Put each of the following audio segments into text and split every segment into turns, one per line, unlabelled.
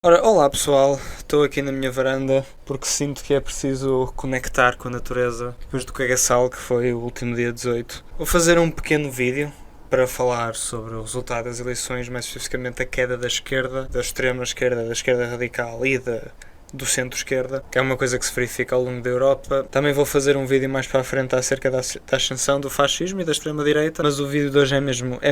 Olá pessoal, estou aqui na minha varanda porque sinto que é preciso conectar com a natureza depois do cagaçal que foi o último dia 18. Vou fazer um pequeno vídeo para falar sobre o resultado das eleições, mais especificamente a queda da esquerda, da extrema esquerda, da esquerda radical e do centro-esquerda, que é uma coisa que se verifica ao longo da Europa. Também vou fazer um vídeo mais para a frente acerca da ascensão do fascismo e da extrema-direita, mas o vídeo de hoje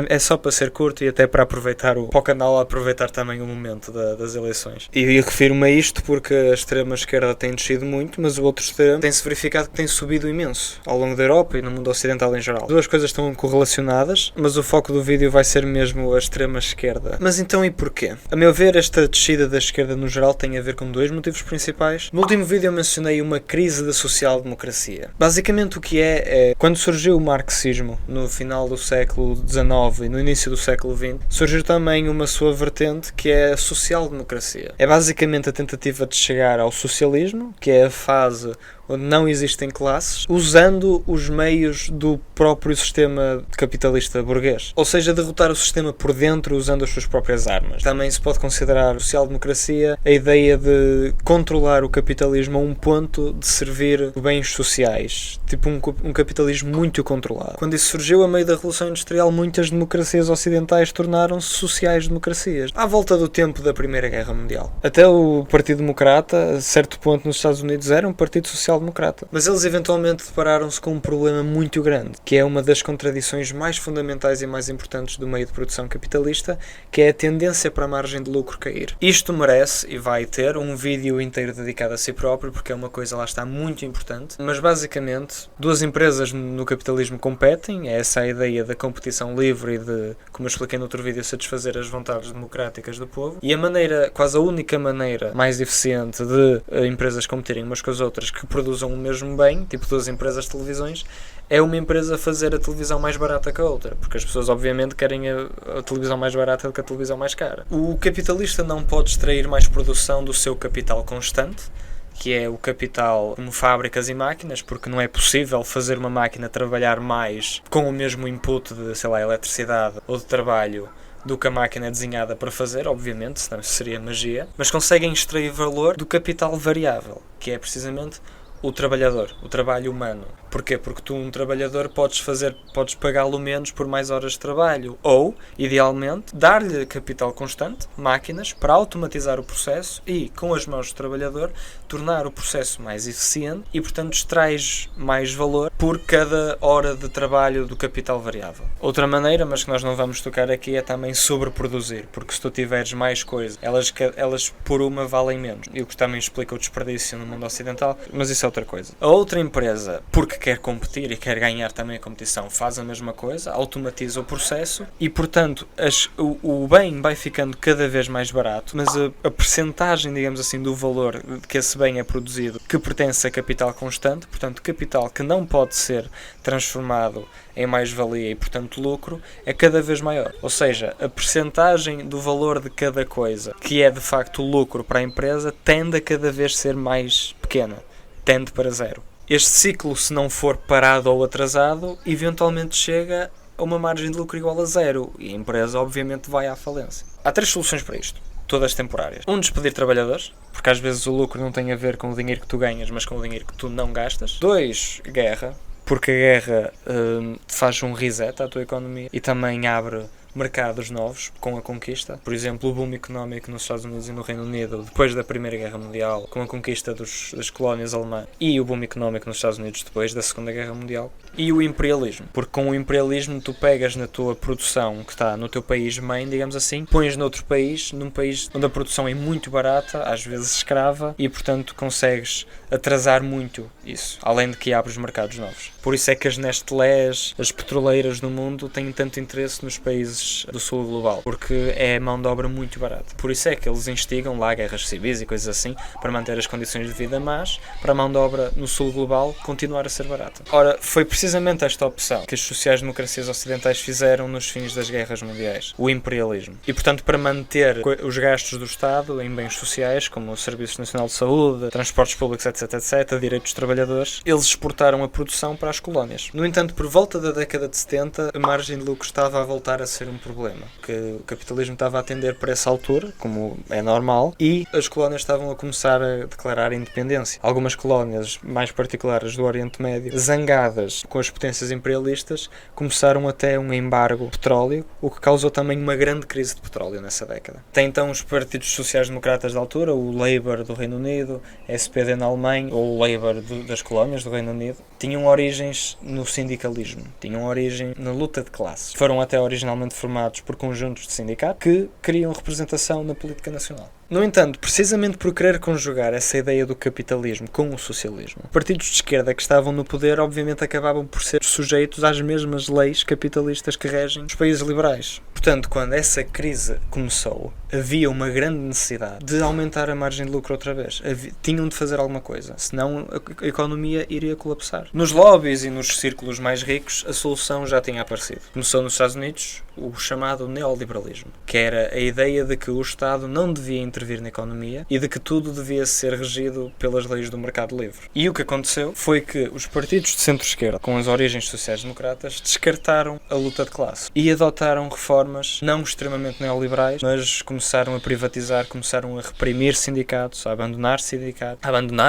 é só para ser curto e até para aproveitar para o canal aproveitar também o momento das eleições. E eu refiro-me a isto porque a extrema-esquerda tem descido muito, mas o outro extremo tem-se verificado que tem subido imenso ao longo da Europa e no mundo ocidental em geral. As duas coisas estão correlacionadas, mas o foco do vídeo vai ser mesmo a extrema-esquerda. Mas então e porquê? A meu ver, esta descida da esquerda no geral tem a ver com dois motivos principais. No último vídeo eu mencionei uma crise da social-democracia. Basicamente o que é quando surgiu o marxismo no final do século XIX e no início do século XX, surgiu também uma sua vertente que é a social-democracia. É basicamente a tentativa de chegar ao socialismo, que é a fase onde não existem classes, usando os meios do próprio sistema capitalista burguês. Ou seja, derrotar o sistema por dentro usando as suas próprias armas. Também se pode considerar social-democracia a ideia de controlar o capitalismo a um ponto de servir bens sociais. Tipo um capitalismo muito controlado. Quando isso surgiu, a meio da Revolução Industrial, muitas democracias ocidentais tornaram-se sociais-democracias. À volta do tempo da Primeira Guerra Mundial. Até o Partido Democrata, a certo ponto nos Estados Unidos, era um partido social-democrata. Mas eles eventualmente depararam-se com um problema muito grande, que é uma das contradições mais fundamentais e mais importantes do meio de produção capitalista, que é a tendência para a margem de lucro cair. Isto merece e vai ter um vídeo inteiro dedicado a si próprio, porque é uma coisa lá está muito importante, mas basicamente duas empresas no capitalismo competem, é essa a ideia da competição livre e de, como eu expliquei no outro vídeo, satisfazer as vontades democráticas do povo, e a maneira, quase a única maneira mais eficiente de empresas competirem umas com as outras que produzam o mesmo bem, tipo duas empresas de televisões, é uma empresa fazer a televisão mais barata que a outra, porque as pessoas obviamente querem a televisão mais barata do que a televisão mais cara. O capitalista não pode extrair mais produção do seu capital constante, que é o capital como fábricas e máquinas, porque não é possível fazer uma máquina trabalhar mais com o mesmo input de, sei lá, eletricidade ou de trabalho do que a máquina é desenhada para fazer, obviamente, senão isso seria magia, mas conseguem extrair valor do capital variável, que é precisamente o trabalhador, o trabalho humano. Porquê? Porque tu, um trabalhador, podes pagá-lo menos por mais horas de trabalho. Ou, idealmente, dar-lhe capital constante, máquinas, para automatizar o processo e, com as mãos do trabalhador, tornar o processo mais eficiente e, portanto, extrais mais valor por cada hora de trabalho do capital variável. Outra maneira, mas que nós não vamos tocar aqui, é também sobreproduzir. Porque se tu tiveres mais coisas, elas por uma valem menos. E o que também explica o desperdício no mundo ocidental, mas isso é outra coisa. A outra empresa, porque quer competir e quer ganhar também a competição, faz a mesma coisa, automatiza o processo e, portanto, o bem vai ficando cada vez mais barato, mas a percentagem, digamos assim, do valor que esse bem é produzido, que pertence a capital constante, portanto, capital que não pode ser transformado em mais-valia e, portanto, lucro, é cada vez maior. Ou seja, a percentagem do valor de cada coisa, que é de facto lucro para a empresa, tende a cada vez ser mais pequena. Tende para zero. Este ciclo, se não for parado ou atrasado, eventualmente chega a uma margem de lucro igual a zero e a empresa obviamente vai à falência. Há três soluções para isto, todas temporárias. Despedir trabalhadores, porque às vezes o lucro não tem a ver com o dinheiro que tu ganhas, mas com o dinheiro que tu não gastas. 2, guerra, porque a guerra faz um reset à tua economia e também abre mercados novos com a conquista. Por exemplo, o boom económico nos Estados Unidos e no Reino Unido depois da Primeira Guerra Mundial, com a conquista das colónias alemãs, e o boom económico nos Estados Unidos depois da Segunda Guerra Mundial. E o imperialismo, porque com o imperialismo tu pegas na tua produção que está no teu país mãe, digamos assim, pões noutro país, num país onde a produção é muito barata, às vezes escrava, e portanto consegues atrasar muito isso, além de que abres mercados novos. Por isso é que as Nestlés, as petroleiras do mundo têm tanto interesse nos países do sul global, porque é mão de obra muito barata. Por isso é que eles instigam lá guerras civis e coisas assim, para manter as condições de vida más, para a mão de obra no sul global continuar a ser barata. Ora, foi precisamente esta opção que as sociais-democracias ocidentais fizeram nos fins das guerras mundiais, o imperialismo. E portanto, para manter os gastos do Estado em bens sociais, como o Serviço Nacional de Saúde, transportes públicos, etc., direitos dos trabalhadores, eles exportaram a produção para as colónias. No entanto, por volta da década de 70, a margem de lucro estava a voltar a ser haver um problema, que o capitalismo estava a tender para essa altura, como é normal, e as colónias estavam a começar a declarar a independência. Algumas colónias mais particulares do Oriente Médio, zangadas com as potências imperialistas, começaram até um embargo de petróleo, o que causou também uma grande crise de petróleo nessa década. Tem então os partidos sociais-democratas da altura, o Labour do Reino Unido, a SPD na Alemanha, ou o Labour das colónias do Reino Unido, tinham origens no sindicalismo, tinham origem na luta de classes. Foram até originalmente formados por conjuntos de sindicatos que queriam representação na política nacional. No entanto, precisamente por querer conjugar essa ideia do capitalismo com o socialismo, partidos de esquerda que estavam no poder obviamente acabavam por ser sujeitos às mesmas leis capitalistas que regem os países liberais. Portanto, quando essa crise começou, havia uma grande necessidade de aumentar a margem de lucro outra vez. Tinham de fazer alguma coisa, senão a economia iria colapsar. Nos lobbies e nos círculos mais ricos, a solução já tinha aparecido. Começou nos Estados Unidos o chamado neoliberalismo, que era a ideia de que o Estado não devia intervir na economia e de que tudo devia ser regido pelas leis do mercado livre. E o que aconteceu foi que os partidos de centro-esquerda, com as origens sociais-democratas, descartaram a luta de classe e adotaram reformas não extremamente neoliberais, mas começaram a privatizar, começaram a reprimir sindicatos, a abandonar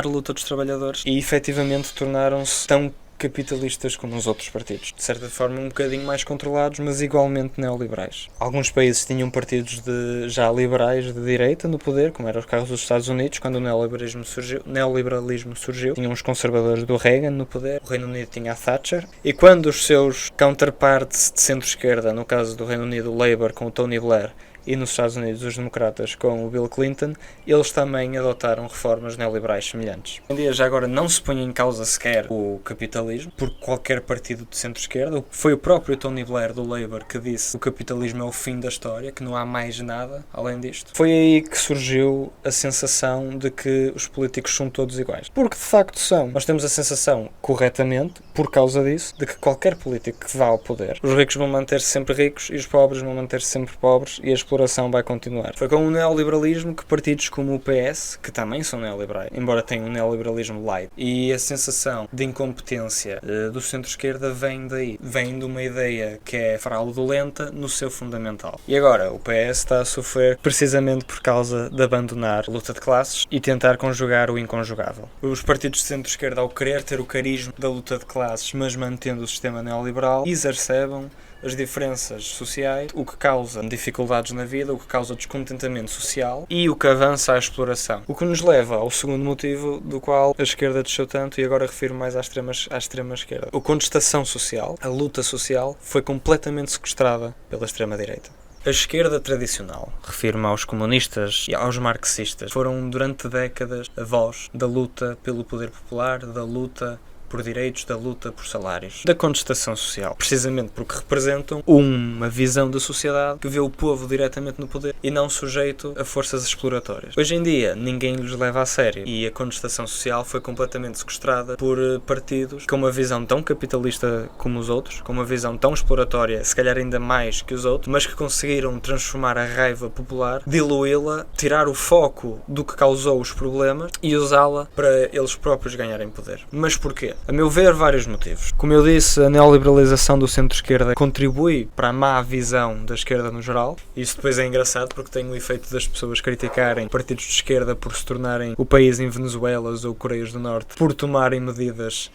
a luta dos trabalhadores e efetivamente tornaram-se tão capitalistas como os outros partidos. De certa forma um bocadinho mais controlados, mas igualmente neoliberais. Alguns países tinham partidos já liberais de direita no poder, como era o caso dos Estados Unidos, quando o neoliberalismo surgiu. Tinham os conservadores do Reagan no poder, o Reino Unido tinha a Thatcher, e quando os seus counterparts de centro-esquerda, no caso do Reino Unido o Labour com o Tony Blair, e nos Estados Unidos os democratas com o Bill Clinton, eles também adotaram reformas neoliberais semelhantes. Hoje em dia já agora não se põe em causa sequer o capitalismo por qualquer partido de centro-esquerda. Foi o próprio Tony Blair do Labour que disse que o capitalismo é o fim da história, que não há mais nada além disto. Foi aí que surgiu a sensação de que os políticos são todos iguais. Porque de facto são. Nós temos a sensação, corretamente, por causa disso, de que qualquer político que vá ao poder, os ricos vão manter-se sempre ricos e os pobres vão manter-se sempre pobres e a exploração vai continuar. Foi com o neoliberalismo que partidos como o PS, que também são neoliberais, embora tenham um neoliberalismo light, e a sensação de incompetência do centro-esquerda vem daí. Vem de uma ideia que é fraudulenta no seu fundamental. E agora, o PS está a sofrer precisamente por causa de abandonar a luta de classes e tentar conjugar o inconjugável. Os partidos de centro-esquerda, ao querer ter o carisma da luta de classes, mas mantendo o sistema neoliberal, exacerbam as diferenças sociais, o que causa dificuldades na vida, o que causa descontentamento social e o que avança à exploração. O que nos leva ao segundo motivo do qual a esquerda desceu tanto, e agora refiro mais à extrema esquerda. A contestação social, a luta social, foi completamente sequestrada pela extrema-direita. A esquerda tradicional, refiro-me aos comunistas e aos marxistas, foram durante décadas a voz da luta pelo poder popular, da luta por direitos, da luta por salários, da contestação social, precisamente porque representam uma visão da sociedade que vê o povo diretamente no poder e não sujeito a forças exploratórias. Hoje em dia, ninguém lhes leva a sério e a contestação social foi completamente sequestrada por partidos com uma visão tão capitalista como os outros, com uma visão tão exploratória, se calhar ainda mais que os outros, mas que conseguiram transformar a raiva popular, diluí-la, tirar o foco do que causou os problemas e usá-la para eles próprios ganharem poder. Mas porquê? A meu ver, vários motivos. Como eu disse, a neoliberalização do centro-esquerda contribui para a má visão da esquerda no geral. Isso depois é engraçado porque tem o efeito das pessoas criticarem partidos de esquerda por se tornarem o país em Venezuelas ou Coreias do Norte, por tomarem medidas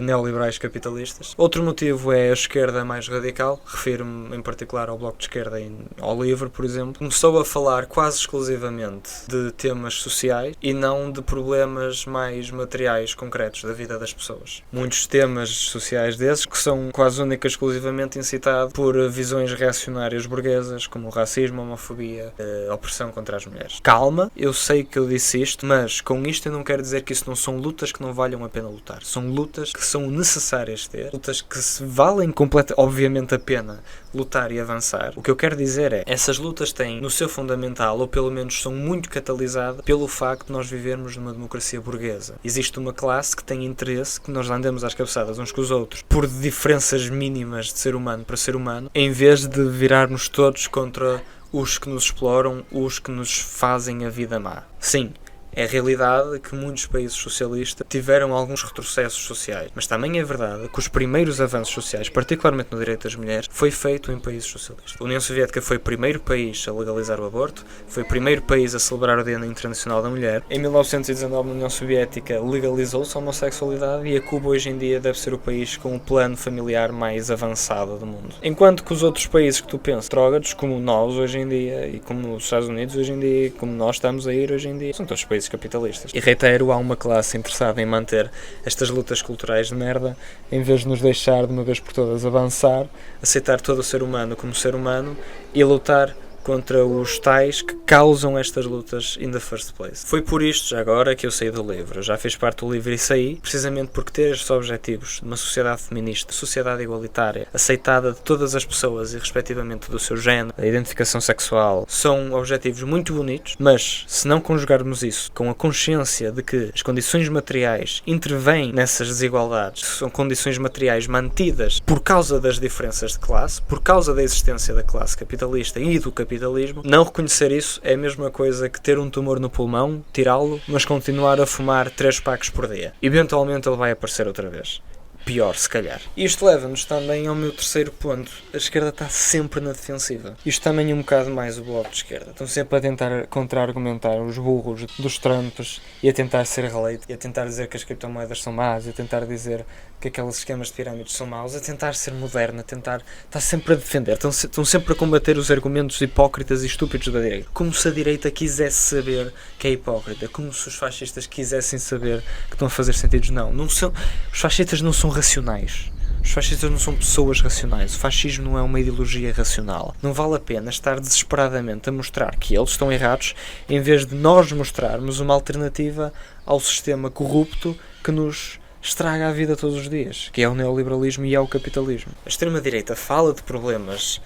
neoliberais capitalistas. Outro motivo é a esquerda mais radical, refiro-me em particular ao Bloco de Esquerda e ao LIVRE, por exemplo. Começou a falar quase exclusivamente de temas sociais e não de problemas mais materiais concretos da vida das pessoas. Muitos temas sociais desses que são quase única e exclusivamente incitados por visões reacionárias burguesas, como o racismo, a homofobia, a opressão contra as mulheres. Calma, eu sei que eu disse isto, mas com isto eu não quero dizer que isso não são lutas que não valham a pena lutar. São lutas que são necessárias ter, lutas que se valem obviamente a pena lutar e avançar. O que eu quero dizer é, essas lutas têm no seu fundamental, ou pelo menos são muito catalisadas pelo facto de nós vivermos numa democracia burguesa. Existe uma classe que tem interesse que nós andemos às cabeçadas uns com os outros por diferenças mínimas de ser humano para ser humano, em vez de virarmos todos contra os que nos exploram, os que nos fazem a vida má. Sim, É a realidade que muitos países socialistas tiveram alguns retrocessos sociais, mas também é verdade que os primeiros avanços sociais, particularmente no direito das mulheres, foi feito em países socialistas. A União Soviética foi o primeiro país a legalizar o aborto, foi o primeiro país a celebrar o Dia Internacional da Mulher. Em 1919, na União Soviética, legalizou-se a homossexualidade e a Cuba hoje em dia deve ser o país com o plano familiar mais avançado do mundo. Enquanto que os outros países que tu pensas, retrógrados, como nós hoje em dia, e como os Estados Unidos hoje em dia, e como nós estamos a ir hoje em dia, são todos países capitalistas. E reitero, há uma classe interessada em manter estas lutas culturais de merda, em vez de nos deixar de uma vez por todas avançar, aceitar todo o ser humano como ser humano e lutar contra os tais que causam estas lutas in the first place. Foi por isto, já agora, que eu saí do livro. Eu já fiz parte do livro e saí, precisamente porque ter estes objetivos de uma sociedade feminista, sociedade igualitária, aceitada de todas as pessoas e respectivamente do seu género, da identificação sexual, são objetivos muito bonitos, mas se não conjugarmos isso com a consciência de que as condições materiais intervêm nessas desigualdades, são condições materiais mantidas por causa das diferenças de classe, por causa da existência da classe capitalista e do capitalismo, não reconhecer isso é a mesma coisa que ter um tumor no pulmão, tirá-lo, mas continuar a fumar 3 pacos por dia. Eventualmente ele vai aparecer outra vez. Pior, se calhar. Isto leva-nos também ao meu terceiro ponto. A esquerda está sempre na defensiva. Isto também é um bocado mais o bloco de esquerda. Estão sempre a tentar contra-argumentar os burros dos Trumps e a tentar ser releite, e a tentar dizer que as criptomoedas são más, e a tentar dizer que aqueles esquemas de pirâmides são maus, a tentar ser moderno, a tentar... Está sempre a defender. Estão sempre a combater os argumentos hipócritas e estúpidos da direita. Como se a direita quisesse saber que é hipócrita. Como se os fascistas quisessem saber que estão a fazer sentidos. Não são... Os fascistas não são racionais. Os fascistas não são pessoas racionais. O fascismo não é uma ideologia racional. Não vale a pena estar desesperadamente a mostrar que eles estão errados, em vez de nós mostrarmos uma alternativa ao sistema corrupto que nos estraga a vida todos os dias, que é o neoliberalismo e é o capitalismo. A extrema-direita fala de problemas,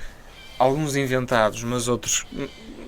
alguns inventados, mas outros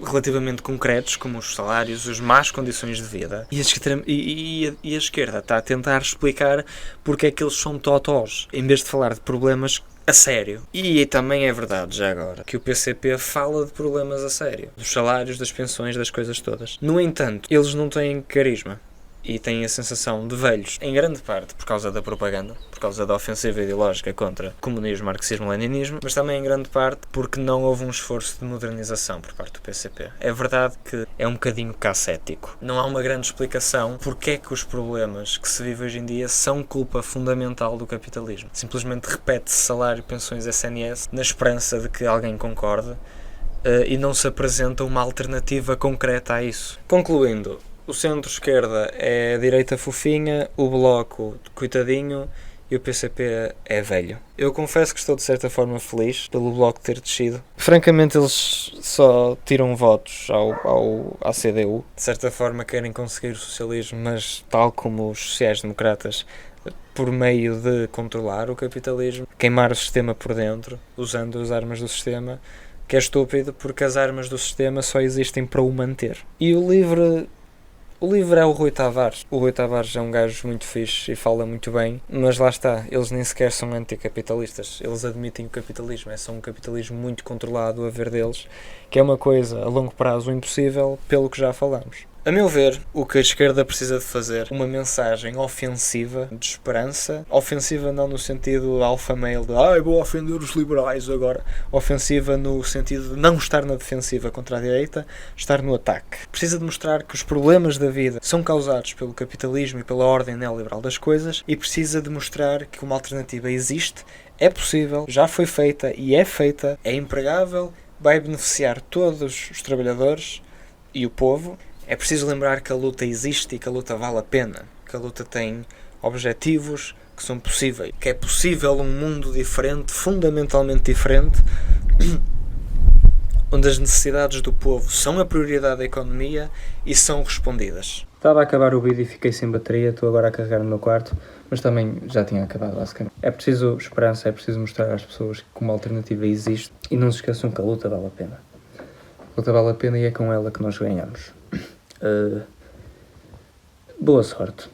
relativamente concretos, como os salários, as más condições de vida, e a esquerda está a tentar explicar porque é que eles são totós, em vez de falar de problemas a sério. E também é verdade, já agora, que o PCP fala de problemas a sério, dos salários, das pensões, das coisas todas. No entanto, eles não têm carisma. E têm a sensação de velhos, em grande parte por causa da propaganda, por causa da ofensiva ideológica contra comunismo, marxismo, leninismo, mas também em grande parte porque não houve um esforço de modernização por parte do PCP. É verdade que é um bocadinho cassético. Não há uma grande explicação porque é que os problemas que se vive hoje em dia são culpa fundamental do capitalismo. Simplesmente repete-se salário, pensões, SNS, na esperança de que alguém concorde e não se apresenta uma alternativa concreta a isso. Concluindo, o centro-esquerda é a direita fofinha, o bloco coitadinho e o PCP é velho. Eu confesso que estou de certa forma feliz pelo bloco ter descido. Francamente eles só tiram votos à CDU. De certa forma querem conseguir o socialismo, mas tal como os sociais-democratas, por meio de controlar o capitalismo, queimar o sistema por dentro, usando as armas do sistema, que é estúpido porque as armas do sistema só existem para o manter. E o livro é o Rui Tavares. O Rui Tavares é um gajo muito fixe e fala muito bem, mas lá está, eles nem sequer são anticapitalistas. Eles admitem o capitalismo, é só um capitalismo muito controlado a ver deles, que é uma coisa a longo prazo impossível, pelo que já falamos. A meu ver, o que a esquerda precisa de fazer uma mensagem ofensiva, de esperança, ofensiva não no sentido alfa-male de vou ofender os liberais agora, ofensiva no sentido de não estar na defensiva contra a direita, estar no ataque. Precisa de mostrar que os problemas da vida são causados pelo capitalismo e pela ordem neoliberal das coisas e precisa de mostrar que uma alternativa existe, é possível, já foi feita e é feita, é empregável, vai beneficiar todos os trabalhadores e o povo. É preciso lembrar que a luta existe e que a luta vale a pena, que a luta tem objetivos que são possíveis, que é possível um mundo diferente, fundamentalmente diferente, onde as necessidades do povo são a prioridade da economia e são respondidas. Estava a acabar o vídeo e fiquei sem bateria, estou agora a carregar no meu quarto, mas também já tinha acabado basicamente. É preciso esperança, é preciso mostrar às pessoas que uma alternativa existe e não se esqueçam que a luta vale a pena. A luta vale a pena e é com ela que nós ganhamos. Boa sorte.